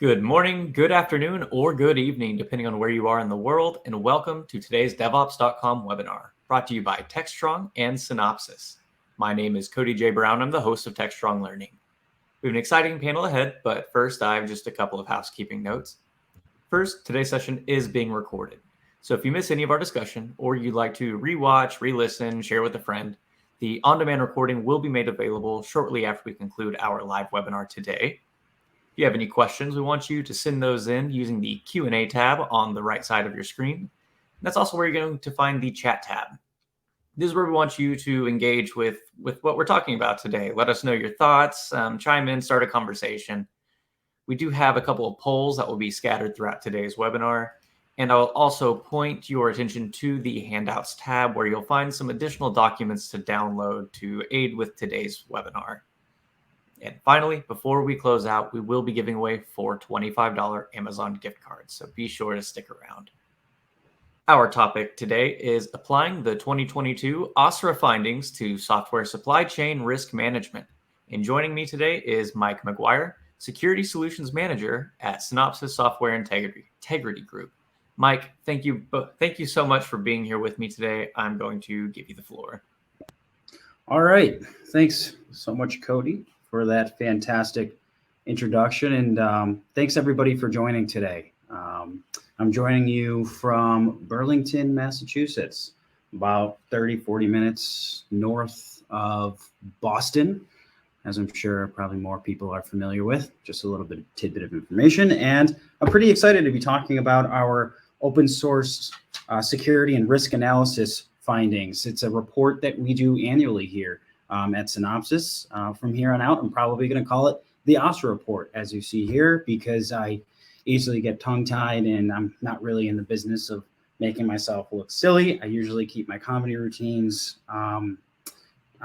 Good morning, good afternoon, or good evening, depending on where you are in the world, and welcome to today's DevOps.com webinar, brought to you by Techstrong and Synopsys. My name is Cody J. Brown. I'm the host of Techstrong Learning. We have an exciting panel ahead, but first I have just a couple of housekeeping notes. First, today's session is being recorded. So if you miss any of our discussion, or you'd like to rewatch, re-listen, share with a friend, the on-demand recording will be made available shortly after we conclude our live webinar today. If you have any questions, we want you to send those in using the Q&A tab on the right side of your screen. And that's also where you're going to find the chat tab. This is where we want you to engage with what we're talking about today. Let us know your thoughts, chime in, start a conversation. We do have a couple of polls that will be scattered throughout today's webinar. And I'll also point your attention to the Handouts tab, where you'll find some additional documents to download to aid with today's webinar. And finally, before we close out, we will be giving away 4 $25 Amazon gift cards, so be sure to stick around. Our topic today is applying the 2022 OSSRA findings to software supply chain risk management. And joining me today is Mike McGuire, Security Solutions Manager at Synopsys Software Integrity Group. Mike, thank you so much for being here with me today. I'm going to give you the floor. All right. Thanks so much, Cody, for that fantastic introduction. And thanks everybody for joining today. I'm joining you from Burlington, Massachusetts, about 40 minutes north of Boston, as I'm sure probably more people are familiar with. Just a little bit of tidbit of information. And I'm pretty excited to be talking about our open source security and risk analysis findings. It's a report that we do annually here at Synopsys. From here on out, I'm probably going to call it the OSSRA report, as you see here, because I easily get tongue-tied and I'm not really in the business of making myself look silly. I usually keep my comedy routines on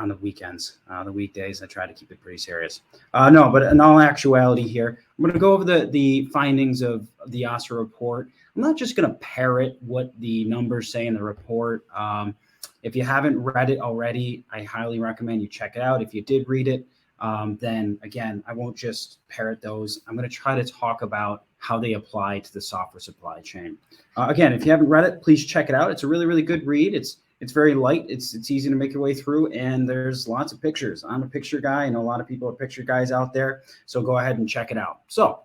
the weekends. The weekdays, I try to keep it pretty serious. No, but in all actuality here, I'm going to go over the findings of the OSSRA report. I'm not just going to parrot what the numbers say in the report. If you haven't read it already, I highly recommend you check it out. If you did read it, then again, I won't just parrot those. I'm going to try to talk about how they apply to the software supply chain. Again, if you haven't read it, please check it out. It's a really, really good read. It's very light. It's easy to make your way through, and there's lots of pictures. I'm a picture guy. I know a lot of people are picture guys out there, so go ahead and check it out. So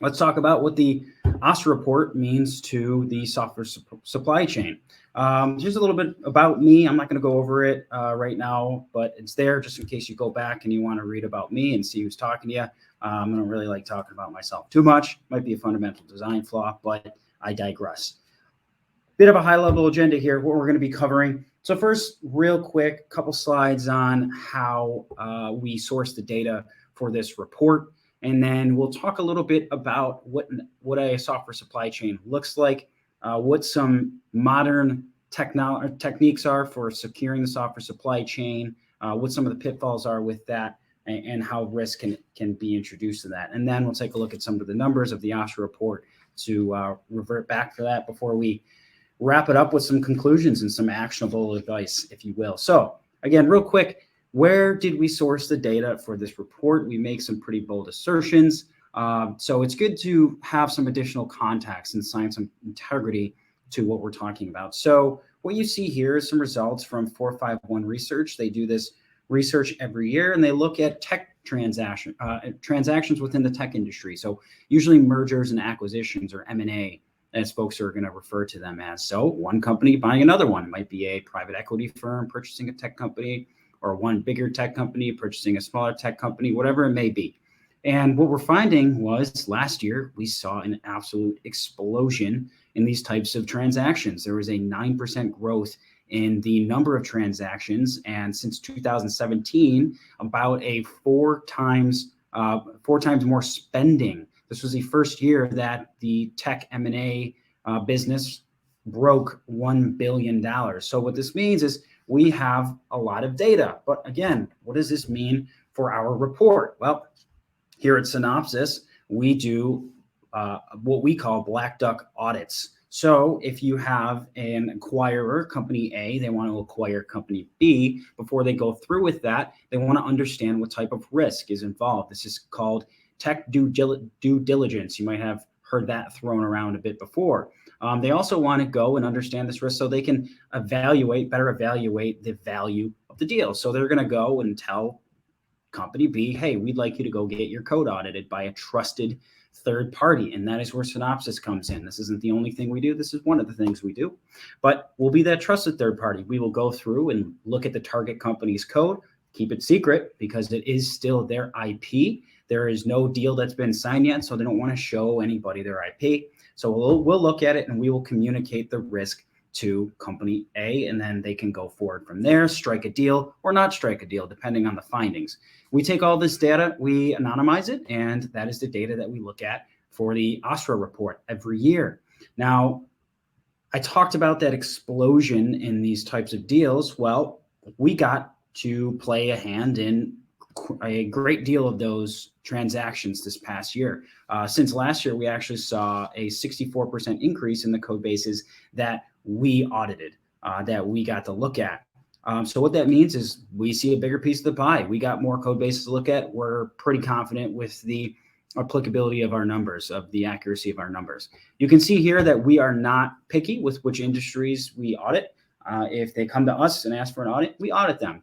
let's talk about what the OSSRA report means to the software supply chain. Here's a little bit about me. I'm not going to go over it right now, but it's there just in case you go back and you want to read about me and see who's talking to you. I don't really like talking about myself too much. Might be a fundamental design flaw, but I digress. Bit of a high-level agenda here, what we're going to be covering. So first, real quick, couple slides on how we source the data for this report. And then we'll talk a little bit about what a software supply chain looks like, what some modern techniques are for securing the software supply chain, what some of the pitfalls are with that, and how risk can be introduced to that. And then we'll take a look at some of the numbers of the OSSRA report to revert back to that before we wrap it up with some conclusions and some actionable advice, if you will. So again, real quick, where did we source the data for this report? We make some pretty bold assertions. So it's good to have some additional context and assign some integrity to what we're talking about. So what you see here is some results from 451 Research. They do this research every year, and they look at tech transactions within the tech industry. So usually mergers and acquisitions, or M&A, as folks are going to refer to them as. So one company buying another one. It might be a private equity firm purchasing a tech company, or one bigger tech company purchasing a smaller tech company, whatever it may be. And what we're finding was last year, we saw an absolute explosion in these types of transactions. There was a 9% growth in the number of transactions. And since 2017, about a four times more spending. This was the first year that the tech M&A business broke $1 billion. So what this means is we have a lot of data. But again, what does this mean for our report? Well, here at Synopsys, we do what we call black duck audits. So if you have an acquirer, company A, they want to acquire company B, before they go through with that, they want to understand what type of risk is involved. This is called tech due diligence. You might have heard that thrown around a bit before. They also want to go and understand this risk so they can better evaluate the value of the deal. So they're going to go and tell company B, hey, we'd like you to go get your code audited by a trusted third party. And that is where Synopsys comes in. This isn't the only thing we do. This is one of the things we do, but we'll be that trusted third party. We will go through and look at the target company's code, keep it secret because it is still their IP. There is no deal that's been signed yet, so they don't want to show anybody their IP. So we'll look at it and we will communicate the risk to company A, and then they can go forward from there, strike a deal or not strike a deal, depending on the findings. We take all this data, we anonymize it, and that is the data that we look at for the OSSRA report every year. Now, I talked about that explosion in these types of deals. Well, we got to play a hand in a great deal of those transactions this past year. Since last year, we actually saw a 64% increase in the code bases that we audited, that we got to look at. So what that means is we see a bigger piece of the pie. We got more code bases to look at. We're pretty confident with the applicability of our numbers, of the accuracy of our numbers. You can see here that we are not picky with which industries we audit. If they come to us and ask for an audit, we audit them.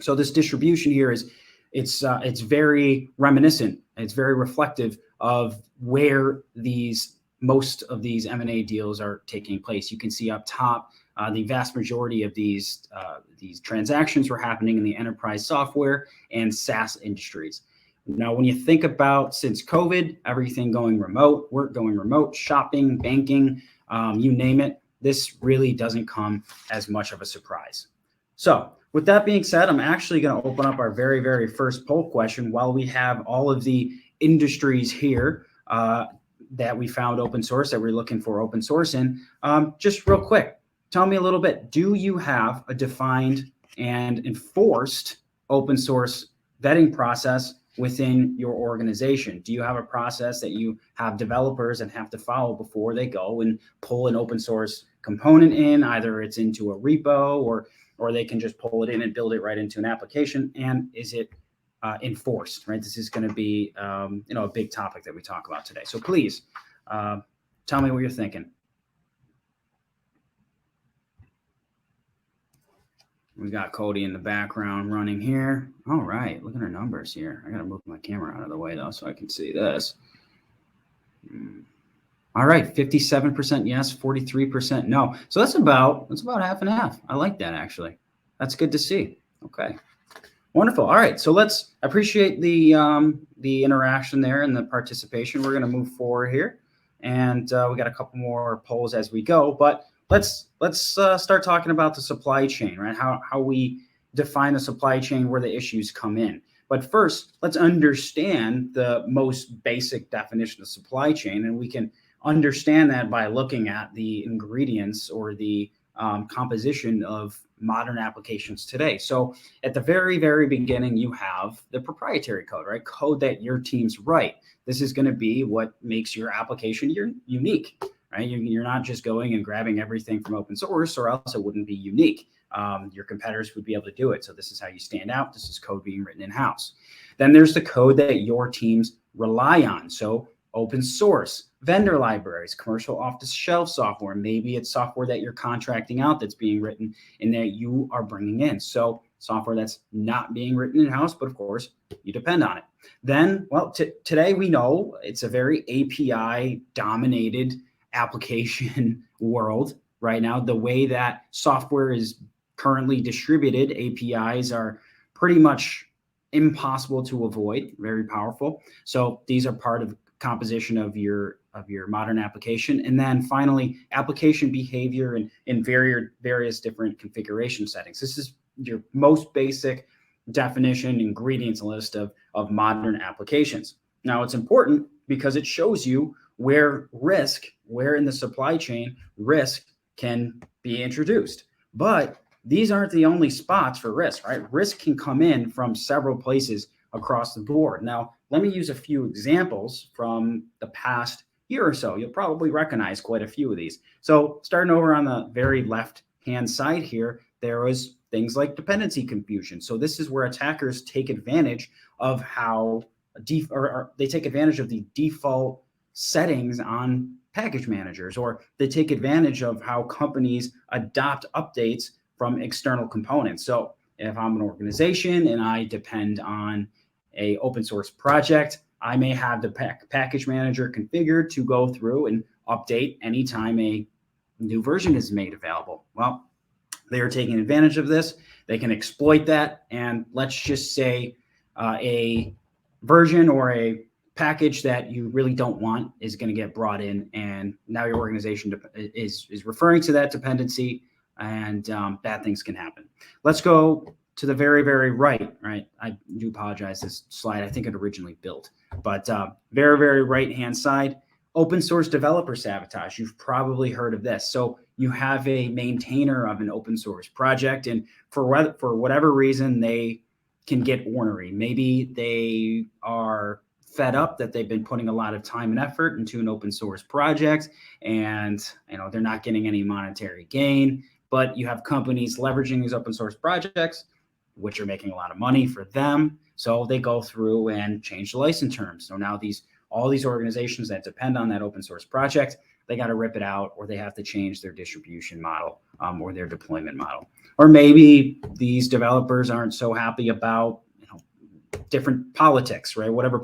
So this distribution here is it's very reminiscent. It's very reflective of where most of these M&A deals are taking place. You can see up top, the vast majority of these transactions were happening in the enterprise software and SaaS industries. Now, when you think about since COVID, everything going remote, work going remote, shopping, banking, you name it, this really doesn't come as much of a surprise. So with that being said, I'm actually going to open up our very, very first poll question while we have all of the industries here that we found open source, that we're looking for open source in. Just real quick, tell me a little bit. Do you have a defined and enforced open source vetting process within your organization? Do you have a process that you have developers and have to follow before they go and pull an open source component in? Either it's into a repo or they can just pull it in and build it right into an application. And is it enforced, right? This is going to be, a big topic that we talk about today. So please tell me what you're thinking. We got Cody in the background running here. All right, look at our numbers here. I got to move my camera out of the way though, so I can see this. All right, 57% yes, 43% no. So that's about half and half. I like that actually. That's good to see. Okay, wonderful. All right, so let's appreciate the interaction there and the participation. We're going to move forward here, and we got a couple more polls as we go. But let's start talking about the supply chain, right? How we define the supply chain, where the issues come in. But first, let's understand the most basic definition of supply chain, and we can understand that by looking at the ingredients or the composition of modern applications today. So at the very, very beginning, you have the proprietary code, right? Code that your teams write. This is going to be what makes your application unique, right? You're not just going and grabbing everything from open source, or else it wouldn't be unique. Your competitors would be able to do it. So this is how you stand out. This is code being written in-house. Then there's the code that your teams rely on. So open source, vendor libraries, commercial off-the-shelf software. Maybe it's software that you're contracting out that's being written and that you are bringing in. So software that's not being written in-house, but of course, you depend on it. Then, well, today we know it's a very API-dominated application world right now. The way that software is currently distributed, APIs are pretty much impossible to avoid, very powerful. So these are part of composition of your modern application. And then finally, application behavior in various different configuration settings. This is your most basic definition, ingredients list of modern applications. Now, it's important because it shows you where in the supply chain risk can be introduced. But these aren't the only spots for risk, right? Risk can come in from several places across the board. Now, let me use a few examples from the past year or so. You'll probably recognize quite a few of these. So starting over on the very left-hand side here, there was things like dependency confusion. So this is where attackers take advantage of how or they take advantage of the default settings on package managers, or they take advantage of how companies adopt updates from external components. So if I'm an organization and I depend on a open source project, I may have the package manager configured to go through and update anytime a new version is made available. Well, they are taking advantage of this. They can exploit that. And let's just say a version or a package that you really don't want is going to get brought in, and now your organization is referring to that dependency, and bad things can happen. Let's go to the very, very right. I do apologize. This slide, I think it originally built, but very, very right-hand side, open source developer sabotage. You've probably heard of this. So you have a maintainer of an open source project, and for whatever reason, they can get ornery. Maybe they are fed up that they've been putting a lot of time and effort into an open source project, and they're not getting any monetary gain. But you have companies leveraging these open source projects, which are making a lot of money for them. So they go through and change the license terms. So now all these organizations that depend on that open source project, they got to rip it out, or they have to change their distribution model or their deployment model. Or maybe these developers aren't so happy about different politics, right? Whatever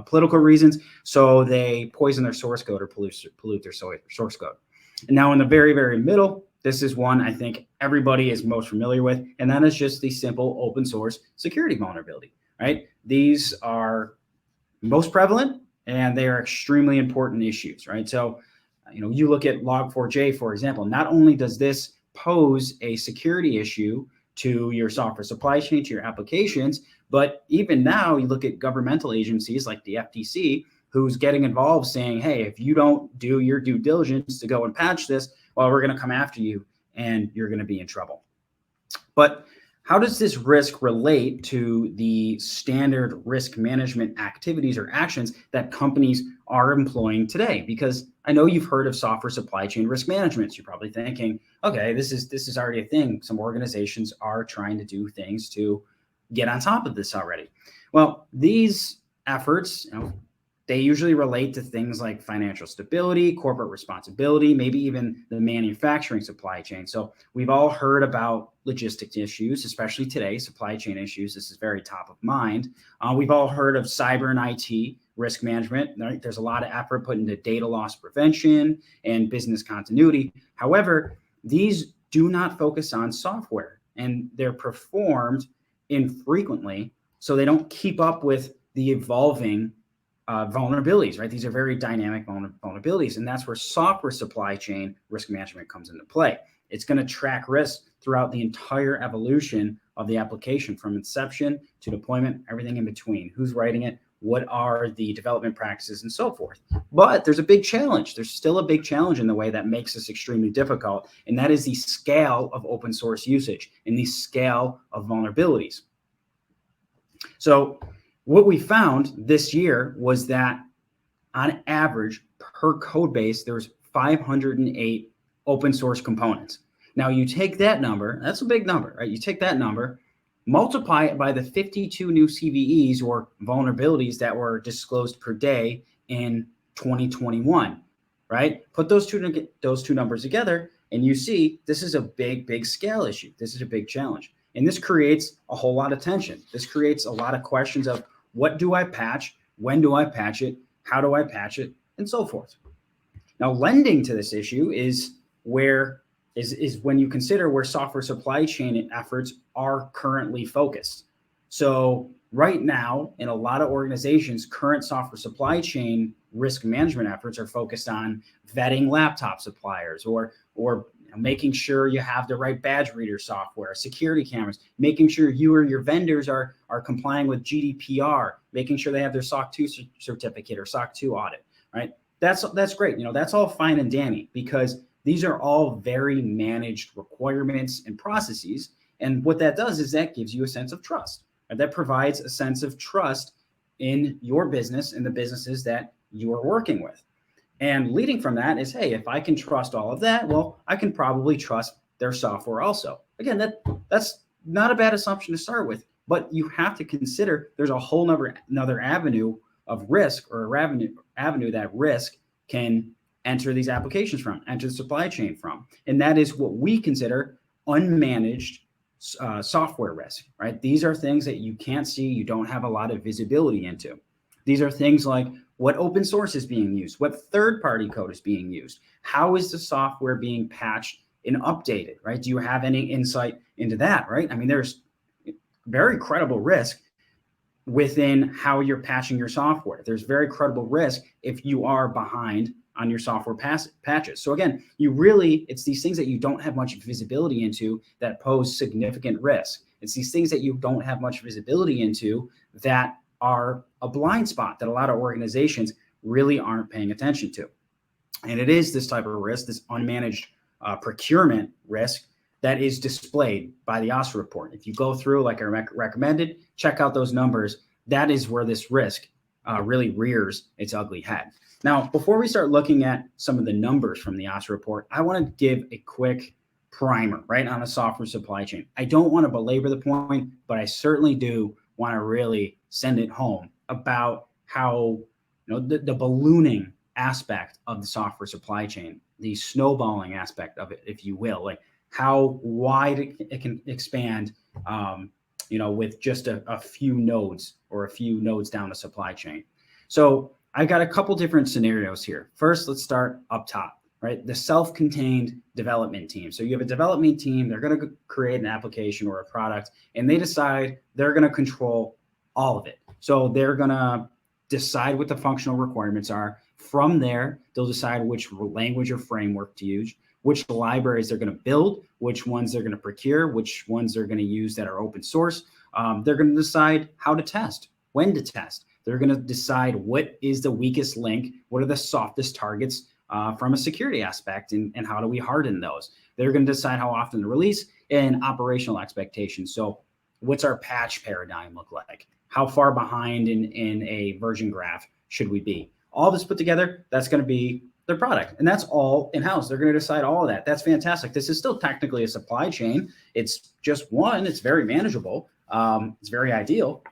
political reasons. So they poison their source code or pollute their source code. And now in the very, very middle, this is one I think everybody is most familiar with, and that is just the simple open source security vulnerability, right? These are most prevalent, and they are extremely important issues, right? So, you look at Log4j, for example. Not only does this pose a security issue to your software supply chain, to your applications, but even now you look at governmental agencies like the FTC, who's getting involved saying, hey, if you don't do your due diligence to go and patch this, well, we're going to come after you and you're going to be in trouble. But how does this risk relate to the standard risk management activities or actions that companies are employing today? Because I know you've heard of software supply chain risk management. So you're probably thinking, okay, this is already a thing. Some organizations are trying to do things to get on top of this already. Well, these efforts, they usually relate to things like financial stability, corporate responsibility, maybe even the manufacturing supply chain. So we've all heard about logistics issues, especially today, supply chain issues. This is very top of mind. We've all heard of cyber and IT risk management. Right? There's a lot of effort put into data loss prevention and business continuity. However, these do not focus on software, and they're performed infrequently, so they don't keep up with the evolving vulnerabilities, right? These are very dynamic vulnerabilities, and that's where software supply chain risk management comes into play. It's going to track risk throughout the entire evolution of the application, from inception to deployment, everything in between. Who's writing it? What are the development practices, and so forth. But there's a big challenge. There's still a big challenge in the way that makes this extremely difficult, and that is the scale of open source usage and the scale of vulnerabilities. So what we found this year was that on average per code base, there's 508 open source components. Now you take that number, that's a big number, right? You take that number, multiply it by the 52 new CVEs or vulnerabilities that were disclosed per day in 2021, right? Put those two numbers together, and you see this is a big scale issue. This is a big challenge. And this creates a whole lot of tension. This creates a lot of questions of, what do I patch? When do I patch it? How do I patch it? And so forth. Now, lending to this issue is when you consider where software supply chain efforts are currently focused. So right now, in a lot of organizations, current software supply chain risk management efforts are focused on vetting laptop suppliers, or making sure you have the right badge reader software, security cameras, making sure you or your vendors are complying with GDPR, making sure they have their SOC 2 certificate or SOC 2 audit, right? That's great. That's all fine and dandy, because these are all very managed requirements and processes. And what that does is that gives you a sense of trust. Right? That provides a sense of trust in your business and the businesses that you are working with. And leading from that is, hey, if I can trust all of that, well, I can probably trust their software also. Again, that's not a bad assumption to start with, But you have to consider there's a whole another avenue of risk, or a avenue that risk can enter these applications from, enter the supply chain from. And that is what we consider unmanaged software risk, right? These are things that you can't see, you don't have a lot of visibility into. These are things like what open source is being used, what third-party code is being used, how is the software being patched and updated, right? Do you have any insight into that, right? I mean, there's very credible risk within how you're patching your software. There's very credible risk if you are behind on your software patches. So again, it's these things that you don't have much visibility into that pose significant risk. It's these things that you don't have much visibility into that are a blind spot that a lot of organizations really aren't paying attention to. And it is this type of risk, this unmanaged procurement risk, that is displayed by the OSSRA report. If you go through, like I recommended, check out those numbers. That is where this risk really rears its ugly head. Now, before we start looking at some of the numbers from the OSSRA report, I want to give a quick primer, right, on the software supply chain. I don't want to belabor the point, but I certainly do want to really send it home about how, the ballooning aspect of the software supply chain, the snowballing aspect of it, if you will, like how wide it can expand, with just a few nodes or a few nodes down the supply chain. So I got a couple different scenarios here. First, let's start up top, right? The self-contained development team. So you have a development team, they're going to create an application or a product, and they decide they're going to control all of it. So they're going to decide what the functional requirements are. From there, they'll decide which language or framework to use, which libraries they're going to build, which ones they're going to procure, which ones they're going to use that are open source. They're going to decide how to test, when to test. They're going to decide what is the weakest link, what are the softest targets from a security aspect, and how do we harden those. They're going to decide how often to release and operational expectations. So what's our patch paradigm look like? How far behind in a version graph should we be? All this put together, that's going to be their product. And that's all in-house. They're going to decide all of that. That's fantastic. This is still technically a supply chain. It's just one. It's very manageable. It's very ideal,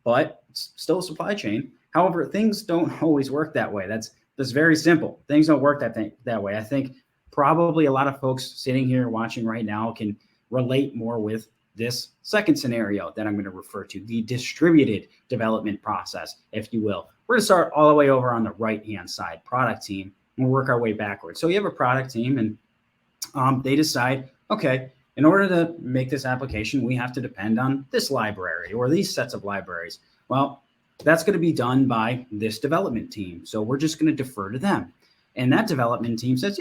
but it's still a supply chain. However, things don't always work that way. That's very simple. Things don't work that way. I think probably a lot of folks sitting here watching right now can relate more with this second scenario that I'm going to refer to, the distributed development process, if you will. We're going to start all the way over on the right-hand side, product team, and we'll work our way backwards. So you have a product team, and they decide, okay, in order to make this application, we have to depend on this library or these sets of libraries. Well, that's going to be done by this development team. So we're just going to defer to them. And that development team says,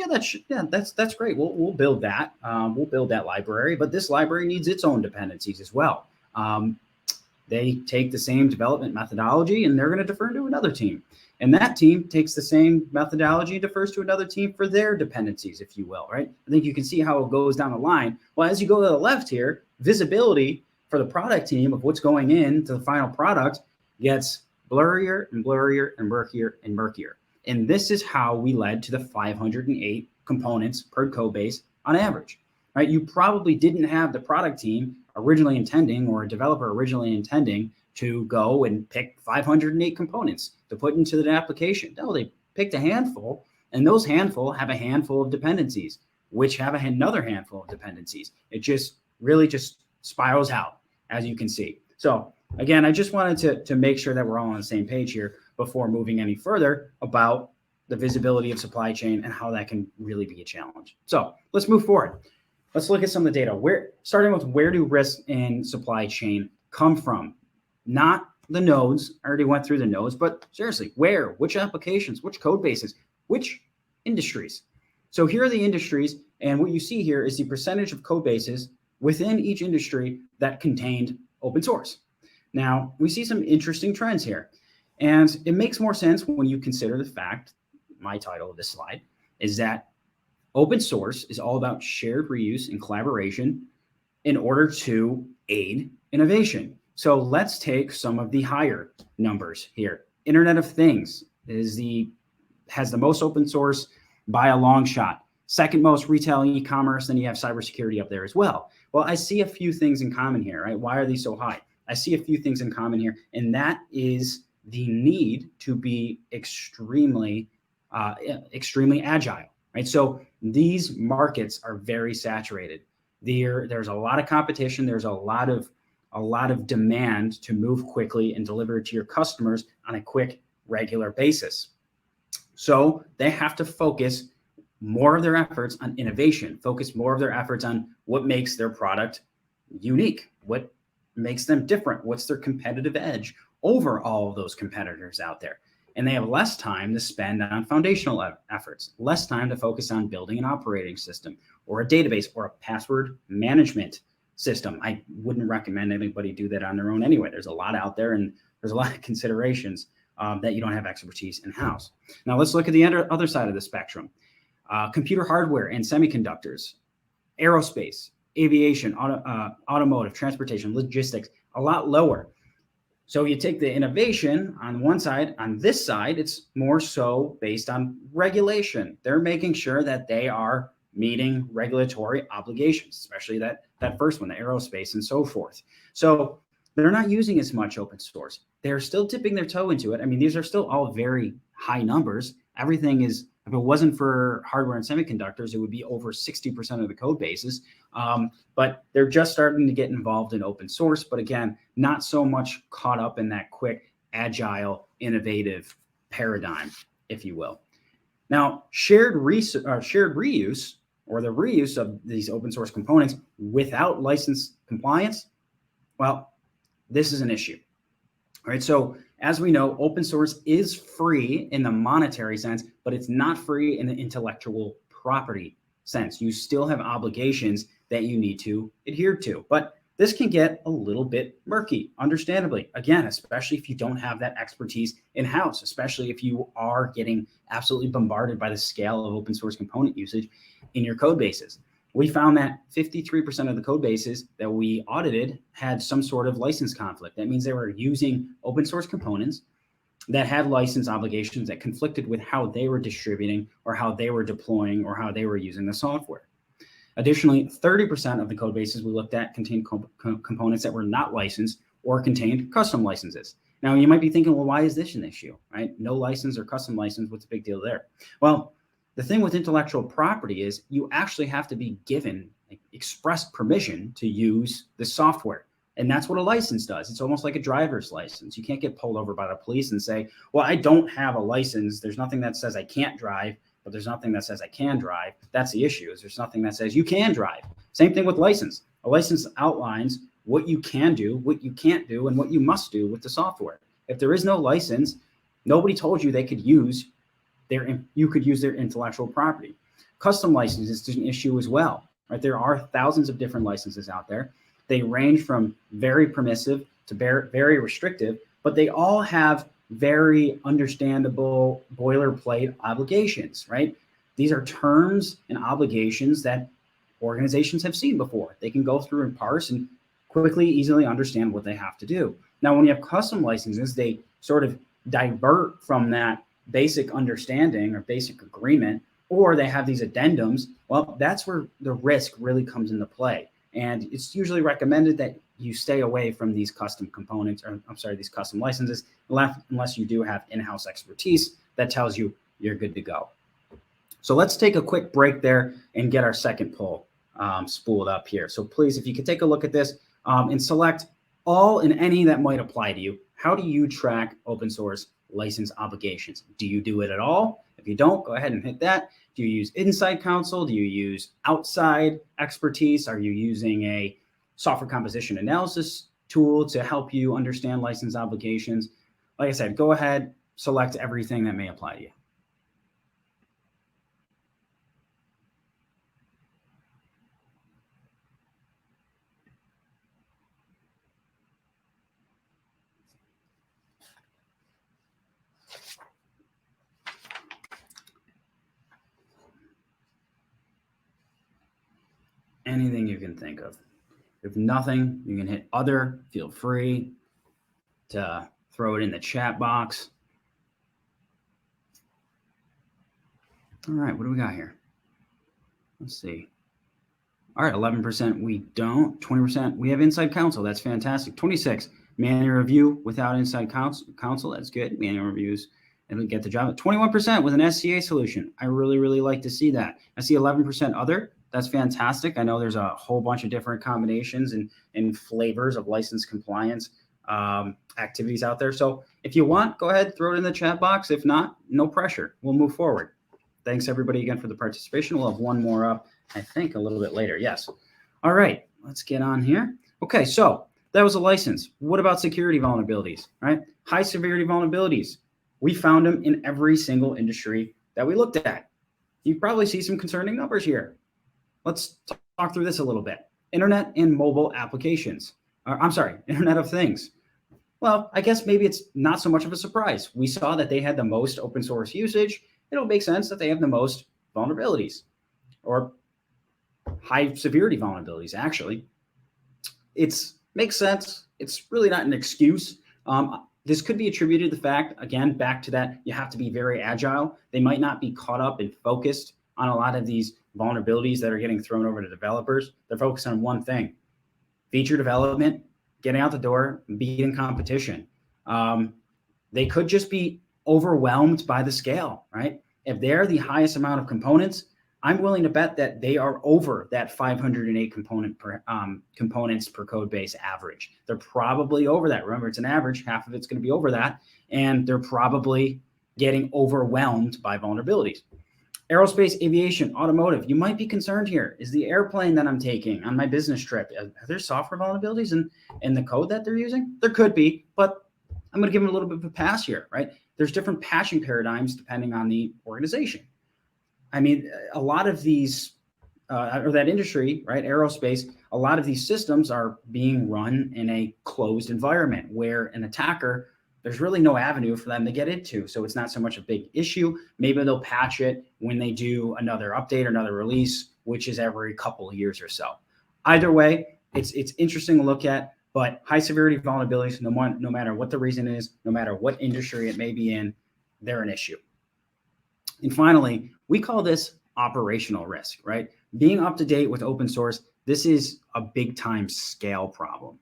that's great. We'll build that. We'll build that library, but this library needs its own dependencies as well. They take the same development methodology and they're going to defer to another team. And that team takes the same methodology and defers to another team for their dependencies, if you will, right? I think you can see how it goes down the line. Well, as you go to the left here, visibility for the product team of what's going into the final product gets blurrier and blurrier and murkier and murkier. And this is how we led to the 508 components per code base on average, right? You probably didn't have the product team originally intending, or a developer originally intending, to go and pick 508 components to put into the application. No, they picked a handful, and those handful have a handful of dependencies, which have another handful of dependencies. It just really just spirals out, as you can see. So again, I just wanted to make sure that we're all on the same page here before moving any further about the visibility of supply chain and how that can really be a challenge. So let's move forward. Let's look at some of the data. Starting with where do risks in supply chain come from? Not the nodes. I already went through the nodes, but seriously, where, which applications, which code bases, which industries? So here are the industries, and what you see here is the percentage of code bases within each industry that contained open source. Now, we see some interesting trends here, and it makes more sense when you consider the fact, my title of this slide, is that open source is all about shared reuse and collaboration in order to aid innovation. So let's take some of the higher numbers here. Internet of Things has the most open source by a long shot. Second most retail and e-commerce, then you have cybersecurity up there as well. Well, I see a few things in common here, right? Why are these so high? I see a few things in common here, and that is the need to be extremely agile, right? So these markets are very saturated. There's a lot of competition. There's a lot of demand to move quickly and deliver to your customers on a quick, regular basis. So they have to focus more of their efforts on innovation, focus more of their efforts on what makes their product unique, what makes them different, what's their competitive edge over all of those competitors out there. And they have less time to spend on foundational efforts, less time to focus on building an operating system or a database or a password management system. I wouldn't recommend anybody do that on their own anyway. There's a lot out there, and there's a lot of considerations that you don't have expertise in-house. Now let's look at the other side of the spectrum. Computer hardware and semiconductors, aerospace, aviation, automotive, transportation, logistics, a lot lower. So you take the innovation on one side, on this side, it's more so based on regulation. They're making sure that they are meeting regulatory obligations, especially that first one, the aerospace and so forth. So they're not using as much open source. They're still dipping their toe into it. I mean, these are still all very high numbers. Everything is, if it wasn't for hardware and semiconductors, it would be over 60% of the code bases. But they're just starting to get involved in open source. But again, not so much caught up in that quick, agile, innovative paradigm, if you will. Now, shared reuse, or the reuse of these open source components without license compliance, well, this is an issue. All right, so as we know, open source is free in the monetary sense, but it's not free in the intellectual property sense. You still have obligations that you need to adhere to. But this can get a little bit murky, understandably. Again, especially if you don't have that expertise in-house, especially if you are getting absolutely bombarded by the scale of open source component usage in your code bases. We found that 53% of the code bases that we audited had some sort of license conflict. That means they were using open source components that had license obligations that conflicted with how they were distributing or how they were deploying or how they were using the software. Additionally, 30% of the code bases we looked at contained components that were not licensed or contained custom licenses. Now, you might be thinking, well, why is this an issue, right? No license or custom license, what's the big deal there? Well, the thing with intellectual property is you actually have to be given express permission to use the software. And that's what a license does. It's almost like a driver's license. You can't get pulled over by the police and say, well, I don't have a license. There's nothing that says I can't drive, but there's nothing that says I can drive. That's the issue, is there's nothing that says you can drive. Same thing with license. A license outlines what you can do, what you can't do, and what you must do with the software. If there is no license, nobody told you they could use you could use their intellectual property. Custom licenses is an issue as well, right? There are thousands of different licenses out there. They range from very permissive to very restrictive, but they all have very understandable boilerplate obligations, right? These are terms and obligations that organizations have seen before. They can go through and parse and quickly, easily understand what they have to do. Now, when you have custom licenses, they sort of divert from that basic understanding or basic agreement, or they have these addendums. Well, that's where the risk really comes into play. And it's usually recommended that you stay away from these custom components, or these custom licenses, unless you do have in-house expertise that tells you you're good to go. So let's take a quick break there and get our second poll spooled up here. So please, if you could take a look at this and select all and any that might apply to you. How do you track open source license obligations? Do you do it at all? If you don't, go ahead and hit that. Do you use inside counsel? Do you use outside expertise? Are you using a software composition analysis tool to help you understand license obligations? Like I said, go ahead, select everything that may apply to you. Anything you can think of. If nothing, you can hit other. Feel free to throw it in the chat box. All right, what do we got here? Let's see. All right, 11% we don't. 20% we have inside counsel. That's fantastic. 26 manual review without inside counsel. That's good. Manual reviews and we get the job. 21% with an SCA solution. I really like to see that. I see 11% other. That's fantastic. I know there's a whole bunch of different combinations and flavors of license compliance activities out there. So if you want, go ahead, throw it in the chat box. If not, no pressure. We'll move forward. Thanks everybody again for the participation. We'll have one more up, I think a little bit later. Yes. All right, let's get on here. Okay, so that was a license. What about security vulnerabilities, right? High severity vulnerabilities. We found them in every single industry that we looked at. You probably see some concerning numbers here. Let's talk through this a little bit. Internet and mobile applications. Internet of Things. Well, I guess maybe it's not so much of a surprise. We saw that they had the most open source usage. It'll make sense that they have the most vulnerabilities or high severity vulnerabilities, actually. It's makes sense. It's really not an excuse. This could be attributed to the fact, again, back to that, you have to be very agile. They might not be caught up and focused on a lot of these vulnerabilities that are getting thrown over to developers. They're focused on one thing, feature development, getting out the door, beating competition. They could just be overwhelmed by the scale, right? If they're the highest amount of components, I'm willing to bet that they are over that 508 components per code base average. They're probably over that. Remember, it's an average. Half of it's going to be over that. And they're probably getting overwhelmed by vulnerabilities. Aerospace, aviation, automotive. You might be concerned here. Is the airplane that I'm taking on my business trip, are there software vulnerabilities in the code that they're using? There could be, but I'm going to give them a little bit of a pass here, right? There's different patching paradigms depending on the organization. I mean, a lot of these, or that industry, right, aerospace, a lot of these systems are being run in a closed environment where an attacker, there's really no avenue for them to get into. So it's not so much a big issue. Maybe they'll patch it when they do another update or another release, which is every couple of years or so. Either way, it's interesting to look at, but high severity vulnerabilities, no matter what the reason is, no matter what industry it may be in, they're an issue. And finally, we call this operational risk, right? Being up to date with open source, this is a big time scale problem.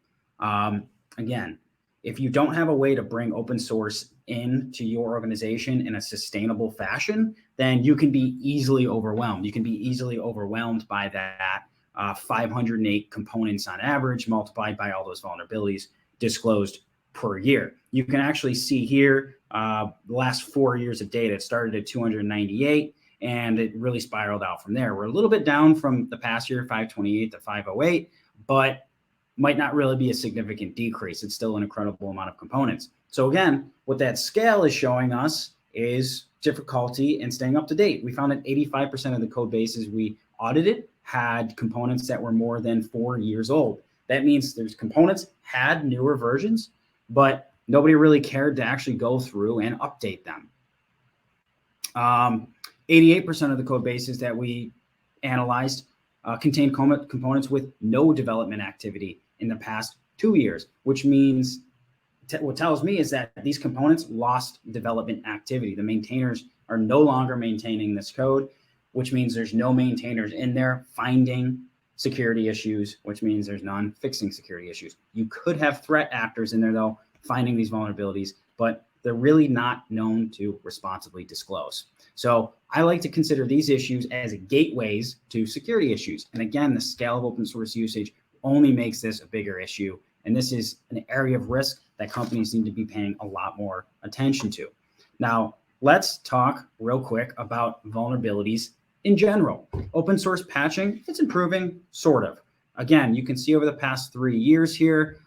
Again, if you don't have a way to bring open source into your organization in a sustainable fashion, then you can be easily overwhelmed. You can be easily overwhelmed by that 508 components on average multiplied by all those vulnerabilities disclosed per year. You can actually see here the last 4 years of data. It started at 298 and it really spiraled out from there. We're a little bit down from the past year, 528 to 508, but might not really be a significant decrease. It's still an incredible amount of components. So again, what that scale is showing us is difficulty in staying up to date. We found that 85% of the code bases we audited had components that were more than 4 years old. That means there's components had newer versions, but nobody really cared to actually go through and update them. 88% of the code bases that we analyzed contained components with no development activity in the past 2 years, which means what tells me is that these components lost development activity. The maintainers are no longer maintaining this code, which means there's no maintainers in there finding security issues, which means there's none fixing security issues. You could have threat actors in there, though, finding these vulnerabilities, but they're really not known to responsibly disclose. So I like to consider these issues as gateways to security issues. And again, the scale of open source usage only makes this a bigger issue. And this is an area of risk that companies need to be paying a lot more attention to. Now, let's talk real quick about vulnerabilities in general. Open source patching, it's improving, sort of. Again, you can see over the past 3 years here,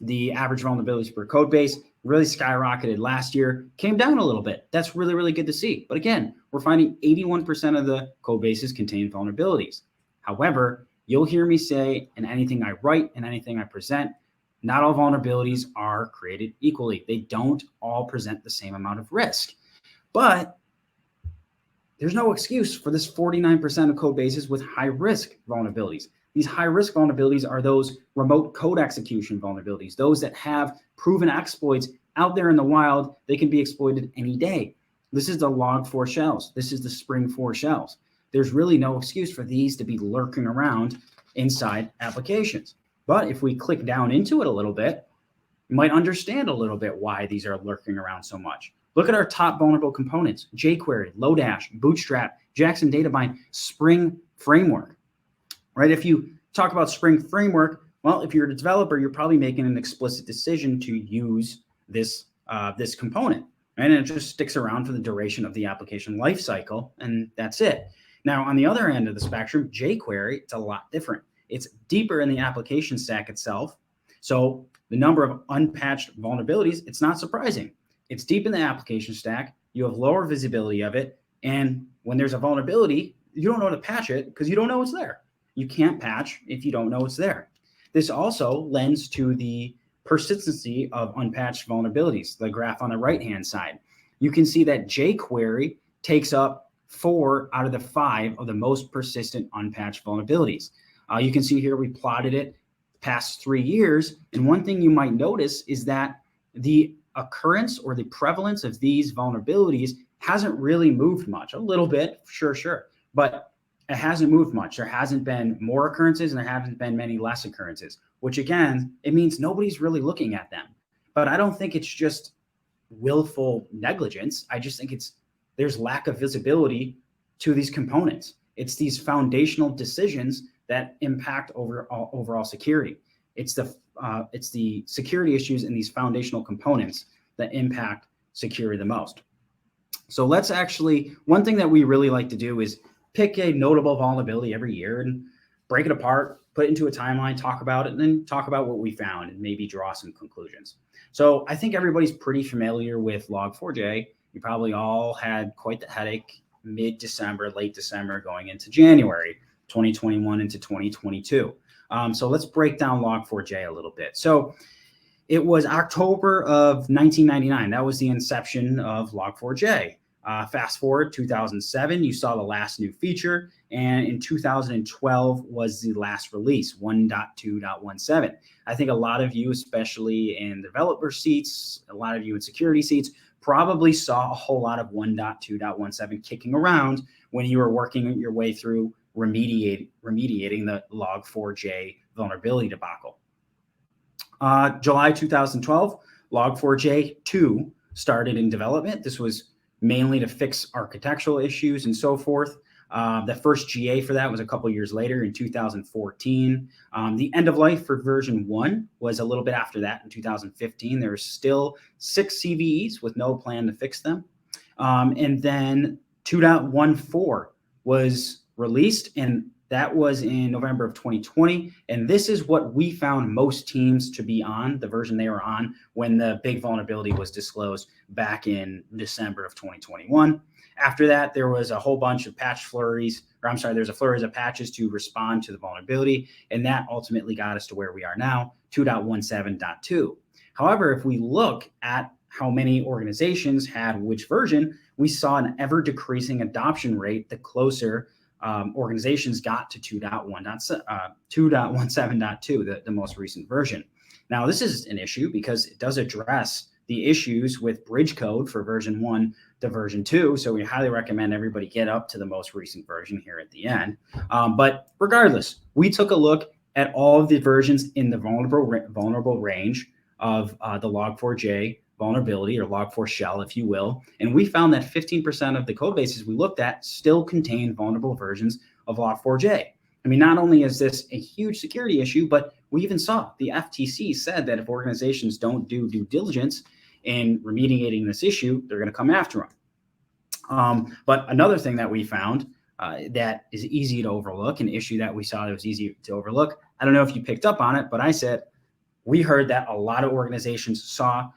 the average vulnerabilities per code base really skyrocketed last year, came down a little bit. That's really, really good to see. But again, we're finding 81% of the code bases contain vulnerabilities. However, you'll hear me say in anything I write and anything I present, not all vulnerabilities are created equally. They don't all present the same amount of risk. But there's no excuse for this 49% of code bases with high risk vulnerabilities. These high risk vulnerabilities are those remote code execution vulnerabilities, those that have proven exploits out there in the wild. They can be exploited any day. This is the log4 shells. This is the Spring 4 shells. there's really no excuse for these to be lurking around inside applications. But if we click down into it a little bit, you might understand a little bit why these are lurking around so much. Look at our top vulnerable components: jQuery, Lodash, Bootstrap, Jackson Databind, Spring Framework, right? If you talk about Spring Framework, well, if you're a developer, you're probably making an explicit decision to use this component, right? And it just sticks around for the duration of the application lifecycle, and that's it. Now, on the other end of the spectrum, jQuery, it's a lot different. It's deeper in the application stack itself. So the number of unpatched vulnerabilities, it's not surprising. It's deep in the application stack. You have lower visibility of it. And when there's a vulnerability, you don't know how to patch it because you don't know it's there. You can't patch if you don't know it's there. This also lends to the persistency of unpatched vulnerabilities, the graph on the right-hand side. You can see that jQuery takes up 4 out of the 5 of the most persistent unpatched vulnerabilities. You can see here we plotted it past 3 years. And one thing you might notice is that the occurrence or the prevalence of these vulnerabilities hasn't really moved much. A little bit, sure, but it hasn't moved much. There hasn't been more occurrences and there haven't been many less occurrences, which again, it means nobody's really looking at them. But I don't think it's just willful negligence. I just think there's lack of visibility to these components. It's these foundational decisions that impact overall security. It's the security issues in these foundational components that impact security the most. So let's one thing that we really like to do is pick a notable vulnerability every year and break it apart, put it into a timeline, talk about it, and then talk about what we found and maybe draw some conclusions. So I think everybody's pretty familiar with Log4j. You probably all had quite the headache mid-December, late December, going into January 2021 into 2022. So let's break down Log4j a little bit. So it was October of 1999. That was the inception of Log4j. Fast forward 2007, you saw the last new feature, and in 2012 was the last release, 1.2.17. I think a lot of you, especially in developer seats, a lot of you in security seats, probably saw a whole lot of 1.2.17 kicking around when you were working your way through remediating the Log4j vulnerability debacle. July 2012, Log4j 2 started in development. This was mainly to fix architectural issues and so forth. The first GA for that was a couple years later in 2014. The end of life for version 1 was a little bit after that in 2015. There were still 6 CVEs with no plan to fix them. And then 2.14 was released, and that was in November of 2020. And this is what we found most teams to be on, the version they were on when the big vulnerability was disclosed back in December of 2021. After that, there was a whole bunch of patch flurries, there's a flurry of patches to respond to the vulnerability. And that ultimately got us to where we are now, 2.17.2. However, if we look at how many organizations had which version, we saw an ever decreasing adoption rate the closer organizations got to 2.17.2, the most recent version. Now, this is an issue because it does address the issues with bridge code for version 1 to version 2. So we highly recommend everybody get up to the most recent version here at the end. But regardless, we took a look at all of the versions in the vulnerable range of the Log4j vulnerability, or Log4 shell, if you will. And we found that 15% of the code bases we looked at still contain vulnerable versions of Log4j. I mean, not only is this a huge security issue, but we even saw the FTC said that if organizations don't do due diligence in remediating this issue, they're going to come after them. But another thing that we found that is easy to overlook, an issue that we saw that was easy to overlook, I don't know if you picked up on it, but we heard that a lot of organizations saw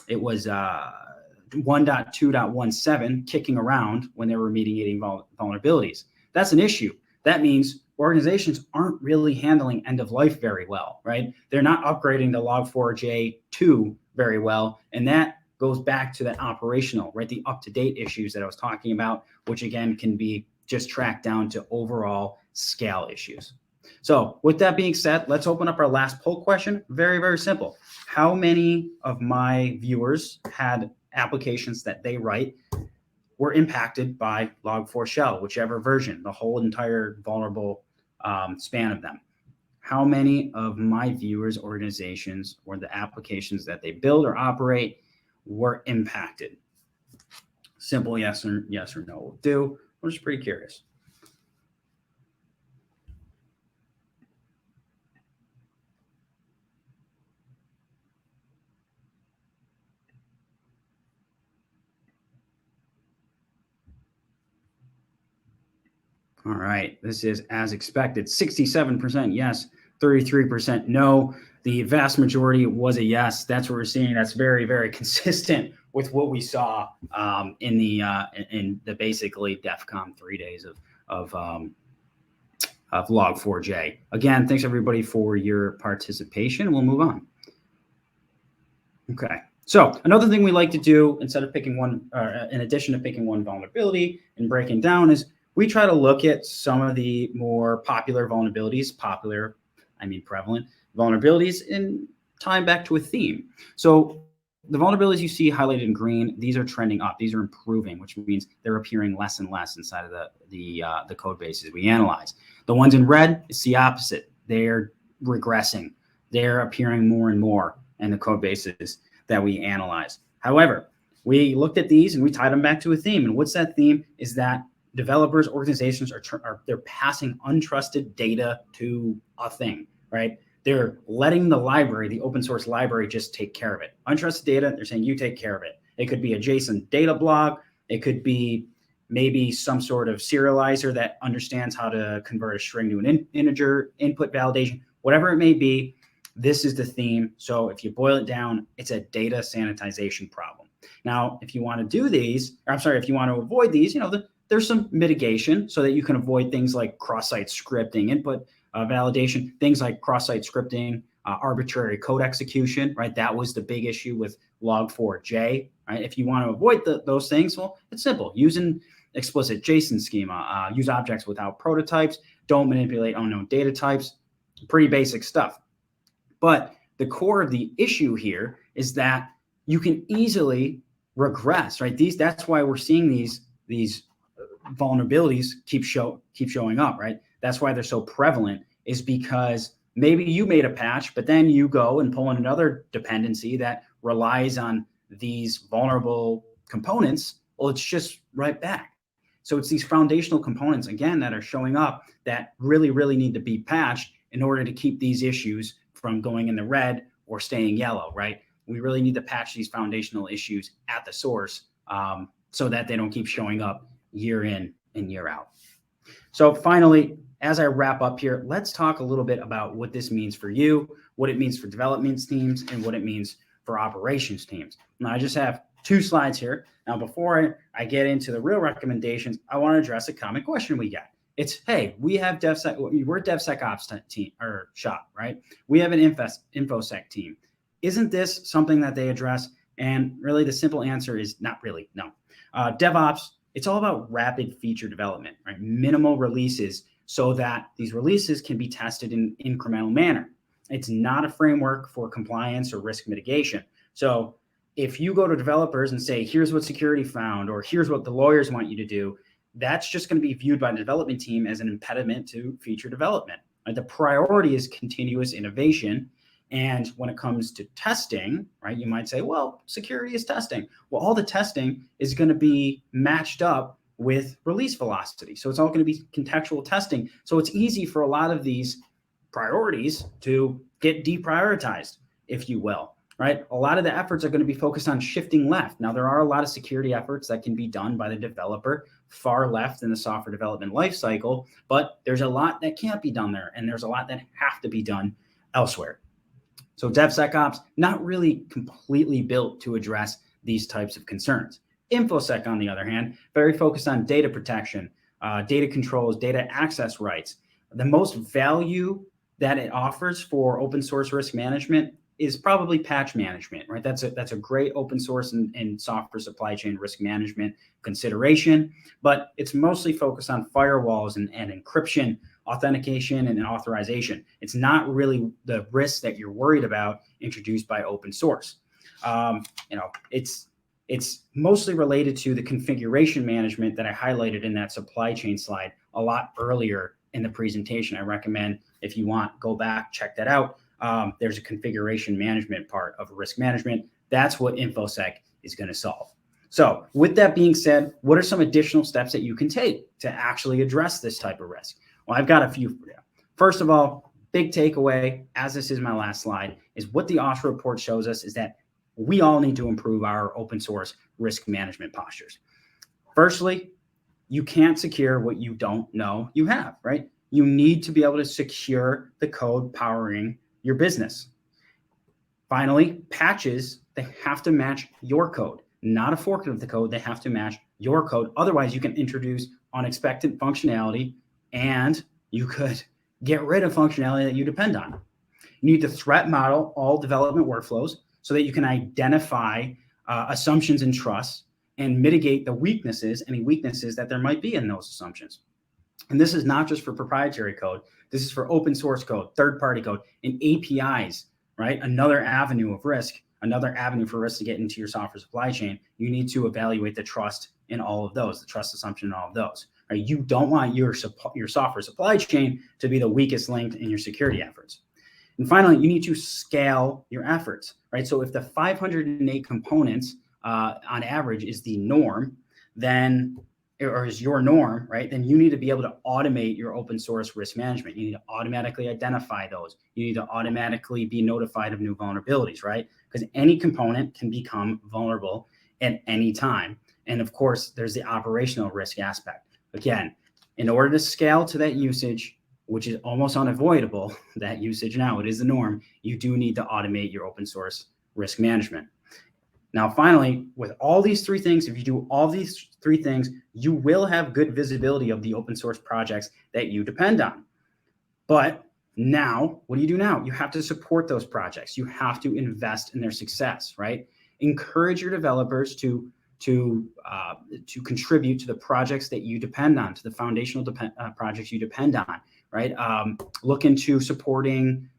it was 1.2.17 kicking around when they were remediating vulnerabilities. That's an issue. That means organizations aren't really handling end of life very well, right? They're not upgrading the Log4j 2 very well. And that goes back to that operational, right? The up-to-date issues that I was talking about, which again can be just tracked down to overall scale issues. So with that being said, let's open up our last poll question. Very, very simple. How many of my viewers had applications that they write were impacted by Log4 Shell, whichever version, the whole entire vulnerable span of them. How many of my viewers' organizations or the applications that they build or operate were impacted? Simple yes or no will do. I'm just pretty curious. All right, this is as expected. 67% yes, 33% no. The vast majority was a yes. That's what we're seeing. That's very, very consistent with what we saw in the basically DEFCON 3 days of Log4j. Again, thanks everybody for your participation. We'll move on. Okay. So another thing we like to do instead of picking one, in addition to picking one vulnerability and breaking down, is we try to look at some of the more popular vulnerabilities, prevalent vulnerabilities, and tie them back to a theme. So the vulnerabilities you see highlighted in green, these are trending up. These are improving, which means they're appearing less and less inside of the code bases we analyze. The ones in red, it's the opposite. They're regressing. They're appearing more and more in the code bases that we analyze. However, we looked at these and we tied them back to a theme. And what's that theme? Is that developers, organizations they're passing untrusted data to a thing, right? They're letting the library, the open source library, just take care of it. Untrusted data, they're saying you take care of it. It could be a JSON data block. It could be maybe some sort of serializer that understands how to convert a string to an integer, input validation, whatever it may be. This is the theme. So if you boil it down, it's a data sanitization problem. Now, if you want to do these, if you want to avoid these, there's some mitigation so that you can avoid things like cross-site scripting, input validation, things like cross-site scripting, arbitrary code execution, right? That was the big issue with Log4j, right? If you want to avoid those things, well, it's simple. Use an explicit JSON schema, use objects without prototypes, don't manipulate unknown data types, pretty basic stuff. But the core of the issue here is that you can easily regress, right? That's why we're seeing these vulnerabilities keep showing up, right? That's why they're so prevalent, is because maybe you made a patch, but then you go and pull in another dependency that relies on these vulnerable components. Well, it's just right back. So it's these foundational components, again, that are showing up that really, really need to be patched in order to keep these issues from going in the red or staying yellow, right? We really need to patch these foundational issues at the source so that they don't keep showing up year in and year out. So finally, as I wrap up here, let's talk a little bit about what this means for you, what it means for development teams, and what it means for operations teams. Now, I just have 2 slides here. Now, before I get into the real recommendations, I want to address a common question we get. It's, hey, we have we're DevSecOps team or shop, right? We have an InfoSec team. Isn't this something that they address? And really, the simple answer is not really, no. DevOps, it's all about rapid feature development, right? Minimal releases so that these releases can be tested in an incremental manner. It's not a framework for compliance or risk mitigation. So if you go to developers and say, here's what security found, or here's what the lawyers want you to do, that's just going to be viewed by the development team as an impediment to feature development. Right? The priority is continuous innovation. And when it comes to testing, right, you might say, well, security is testing. Well, all the testing is going to be matched up with release velocity. So it's all going to be contextual testing. So it's easy for a lot of these priorities to get deprioritized, if you will, right? A lot of the efforts are going to be focused on shifting left. Now, there are a lot of security efforts that can be done by the developer far left in the software development lifecycle, but there's a lot that can't be done there, and there's a lot that have to be done elsewhere. So DevSecOps, not really completely built to address these types of concerns. InfoSec, on the other hand, very focused on data protection, data controls, data access rights. The most value that it offers for open source risk management is probably patch management, right? That's a great open source and software supply chain risk management consideration, but it's mostly focused on firewalls and encryption, authentication, and authorization. It's not really the risks that you're worried about introduced by open source. It's mostly related to the configuration management that I highlighted in that supply chain slide a lot earlier in the presentation. I recommend, if you want, go back, check that out. There's a configuration management part of risk management. That's what InfoSec is going to solve. So with that being said, what are some additional steps that you can take to actually address this type of risk? Well, I've got a few for you. First of all, big takeaway, as this is my last slide, is what the OSSRA report shows us is that we all need to improve our open source risk management postures. Firstly, you can't secure what you don't know you have, right? You need to be able to secure the code powering your business. Finally, patches, they have to match your code, not a fork of the code. They have to match your code. Otherwise, you can introduce unexpected functionality and you could get rid of functionality that you depend on. You need to threat model all development workflows so that you can identify assumptions and trusts and mitigate the weaknesses, any weaknesses that there might be in those assumptions. And this is not just for proprietary code. This is for open source code, third-party code, and APIs, right? Another avenue of risk, another avenue for risk to get into your software supply chain. You need to evaluate the trust in all of those, the trust assumption in all of those. Right? You don't want your software supply chain to be the weakest link in your security efforts. And finally, you need to scale your efforts, right? So if the 508 components on average is the norm, then, or is your norm, right? Then you need to be able to automate your open source risk management. You need to automatically identify those. You need to automatically be notified of new vulnerabilities, right? Because any component can become vulnerable at any time. And of course, there's the operational risk aspect. Again, in order to scale to that usage, which is almost unavoidable, that usage now, it is the norm, you do need to automate your open source risk management. Now, finally, with all these three things, if you do all these three things, you will have good visibility of the open source projects that you depend on. But now, what do you do now? You have to support those projects. You have to invest in their success, right? Encourage your developers to contribute to the projects that you depend on, to the foundational projects you depend on, right? Look into supporting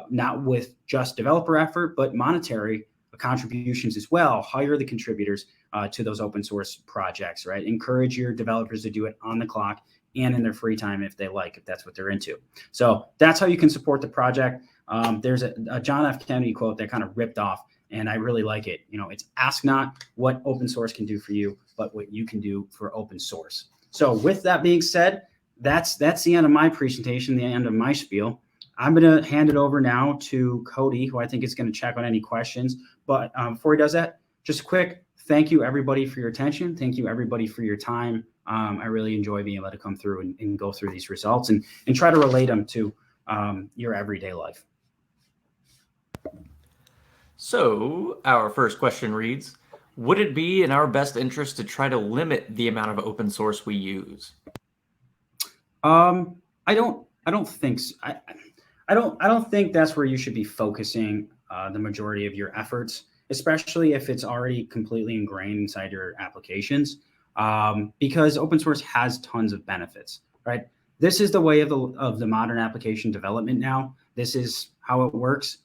not with just developer effort, but monetary contributions as well. Hire the contributors to those open source projects, right? Encourage your developers to do it on the clock and in their free time if they like, if that's what they're into. So that's how you can support the project. There's a John F. Kennedy quote that kind of ripped off, and I really like it. You know, it's ask not what open source can do for you, but what you can do for open source. So with that being said, that's the end of my presentation, the end of my spiel. I'm going to hand it over now to Cody, who I think is going to check on any questions. But before he does that, just a quick thank you, everybody, for your attention. Thank you, everybody, for your time. I really enjoy being able to come through and go through these results and try to relate them to your everyday life. So our first question reads, would it be in our best interest to try to limit the amount of open source we use? I don't think so. I don't think that's where you should be focusing the majority of your efforts, especially if it's already completely ingrained inside your applications, because open source has tons of benefits, right? This is the way of the modern application development now. This is how it works.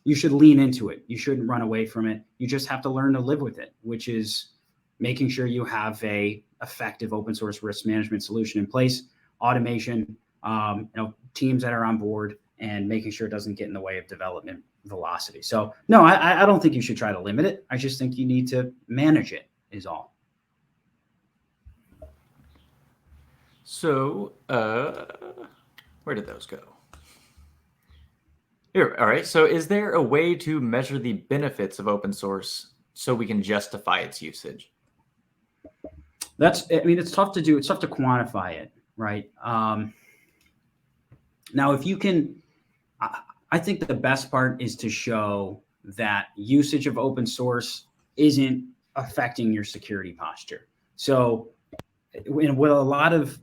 You should lean into it. You shouldn't run away from it. You just have to learn to live with it, which is making sure you have a effective open source risk management solution in place, automation, teams that are on board, and making sure it doesn't get in the way of development velocity. So no, I don't think you should try to limit it. I just think you need to manage it is all. So where did those go? Here, all right. So is there a way to measure the benefits of open source so we can justify its usage? It's tough to do. It's tough to quantify it, right? Now, if you can, I think the best part is to show that usage of open source isn't affecting your security posture. So what a lot of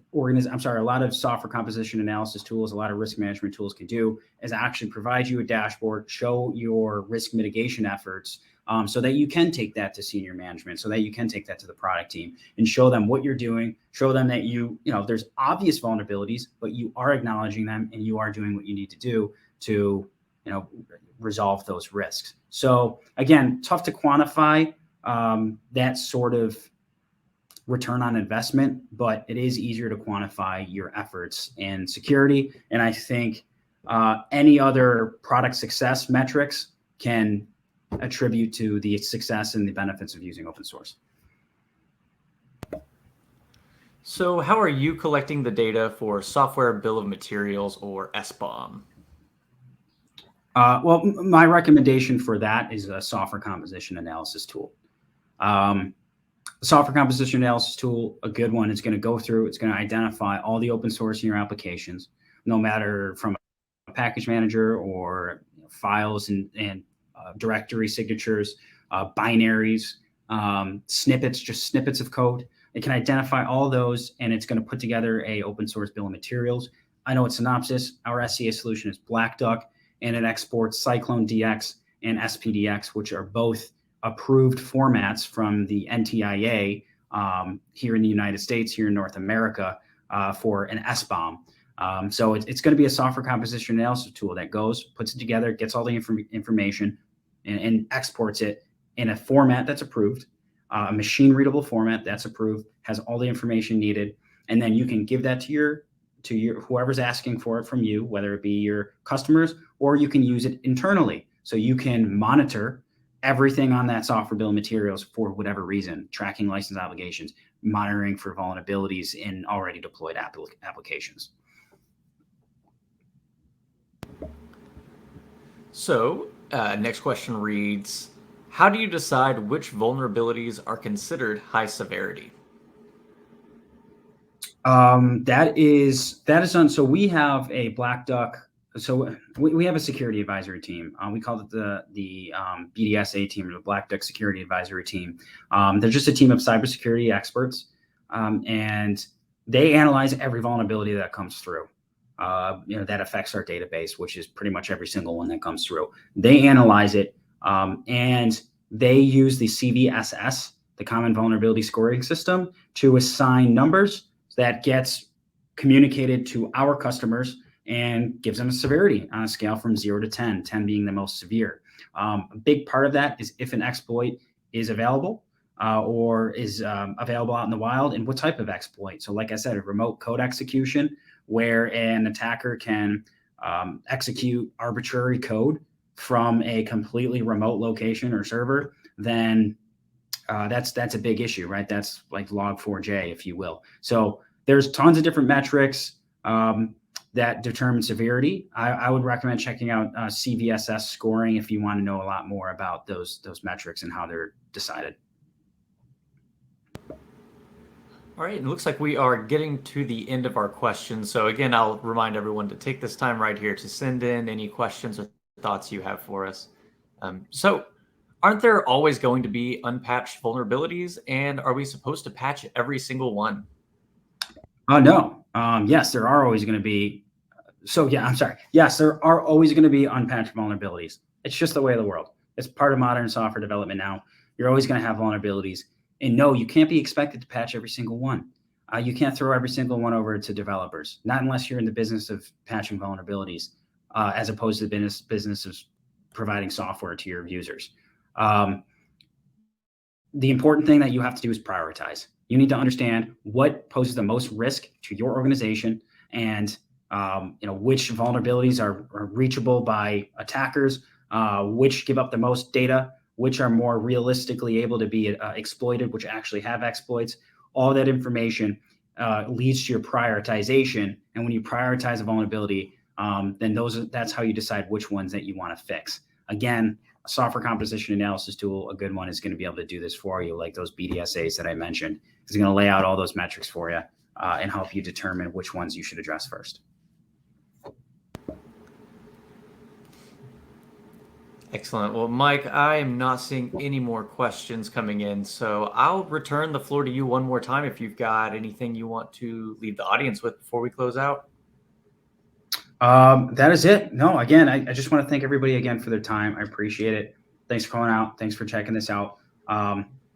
software composition analysis tools, a lot of risk management tools can do is actually provide you a dashboard, show your risk mitigation efforts, so that you can take that to senior management, so that you can take that to the product team and show them what you're doing, show them that there's obvious vulnerabilities, but you are acknowledging them and you are doing what you need to do to, resolve those risks. So again, tough to quantify. that sort of return on investment, but it is easier to quantify your efforts in security. And I think any other product success metrics can attribute to the success and the benefits of using open source. So how are you collecting the data for software bill of materials, or SBOM? Well, my recommendation for that is a software composition analysis tool. Software composition analysis tool, a good one, is going to go through, it's going to identify all the open source in your applications, no matter from a package manager or files and directory signatures, binaries, snippets, just snippets of code. It can identify all those, and it's going to put together a open source bill of materials. I know at Synopsys, our SCA solution is Black Duck, and it exports Cyclone DX and SPDX, which are both approved formats from the NTIA here in the United States, here in North America, for an SBOM. So it's going to be a software composition analysis tool that goes, puts it together, gets all the information, and exports it in a format that's approved, a machine readable format that's approved, has all the information needed, and then you can give that to your whoever's asking for it from you, whether it be your customers, or you can use it internally. So you can monitor everything on that software bill of materials for whatever reason, tracking license obligations, monitoring for vulnerabilities in already deployed applications. So next question reads, how do you decide which vulnerabilities are considered high severity? That is done. So we have a Black Duck. So we have a security advisory team. We call it the BDSA team, or the Black Duck Security Advisory Team. They're just a team of cybersecurity experts, and they analyze every vulnerability that comes through. That affects our database, which is pretty much every single one that comes through. They analyze it, and they use the CVSS, the Common Vulnerability Scoring System, to assign numbers that gets communicated to our customers and gives them a severity on a scale from 0 to 10, 10 being the most severe. A big part of that is if an exploit is available or is available out in the wild, and what type of exploit. So like I said, a remote code execution where an attacker can execute arbitrary code from a completely remote location or server, then that's a big issue, right? That's like log4j, if you will. So there's tons of different metrics that determine severity. I would recommend checking out CVSS scoring if you want to know a lot more about those metrics and how they're decided. All right, it looks like we are getting to the end of our questions. So again, I'll remind everyone to take this time right here to send in any questions or thoughts you have for us. So aren't there always going to be unpatched vulnerabilities, and are we supposed to patch every single one? No. Yes, there are always going to be. Yes, there are always going to be unpatched vulnerabilities. It's just the way of the world. It's part of modern software development now. You're always going to have vulnerabilities. And no, you can't be expected to patch every single one. You can't throw every single one over to developers, not unless you're in the business of patching vulnerabilities, as opposed to the business of providing software to your users. The important thing that you have to do is prioritize. You need to understand what poses the most risk to your organization, and which vulnerabilities are reachable by attackers, which give up the most data, which are more realistically able to be exploited, which actually have exploits. All that information leads to your prioritization. And when you prioritize a vulnerability, then that's how you decide which ones that you want to fix. Again, a software composition analysis tool, a good one, is going to be able to do this for you, like those BDSAs that I mentioned. It's going to lay out all those metrics for you and help you determine which ones you should address first. Excellent. Well, Mike, I am not seeing any more questions coming in, so I'll return the floor to you one more time if you've got anything you want to leave the audience with before we close out. That is it. No, again, I just want to thank everybody again for their time. I appreciate it. Thanks for calling out. Thanks for checking this out.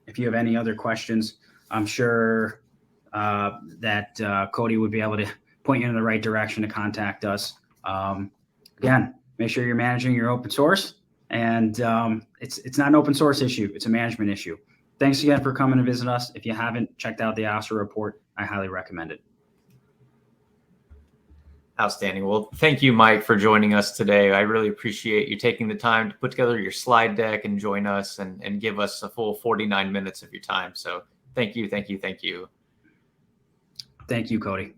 If you have any other questions, I'm sure that Cody would be able to point you in the right direction to contact us. Again, make sure you're managing your open source. And it's not an open source issue. It's a management issue. thanks again for coming and visiting us. If you haven't checked out the OSSRA report, I highly recommend it. Outstanding. Well, thank you, Mike, for joining us today. I really appreciate you taking the time to put together your slide deck and join us and give us a full 49 minutes of your time. So thank you, thank you, thank you. Thank you, Cody.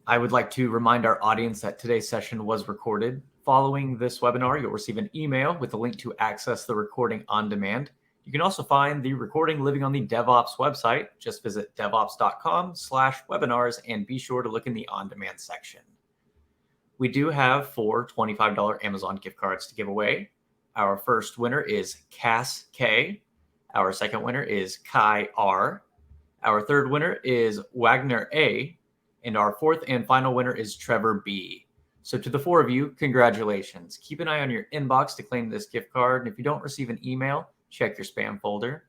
I would like to remind our audience that today's session was recorded. Following this webinar, you'll receive an email with a link to access the recording on demand. You can also find the recording living on the DevOps website. Just visit devops.com/webinars and be sure to look in the on-demand section. We do have 4 $25 Amazon gift cards to give away. Our first winner is Cass K. Our second winner is Kai R. Our third winner is Wagner A. And our fourth and final winner is Trevor B. So to the 4 of you, congratulations. Keep an eye on your inbox to claim this gift card. And if you don't receive an email, check your spam folder.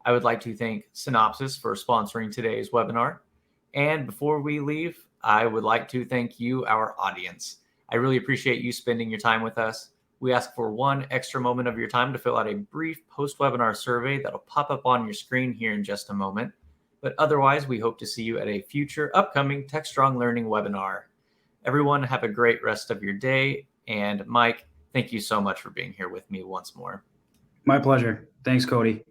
I would like to thank Synopsys for sponsoring today's webinar. And before we leave, I would like to thank you, our audience. I really appreciate you spending your time with us. We ask for 1 extra moment of your time to fill out a brief post-webinar survey that'll pop up on your screen here in just a moment. But otherwise, we hope to see you at a future upcoming Techstrong Learning webinar. Everyone, have a great rest of your day. And Mike, thank you so much for being here with me once more. My pleasure. Thanks, Cody.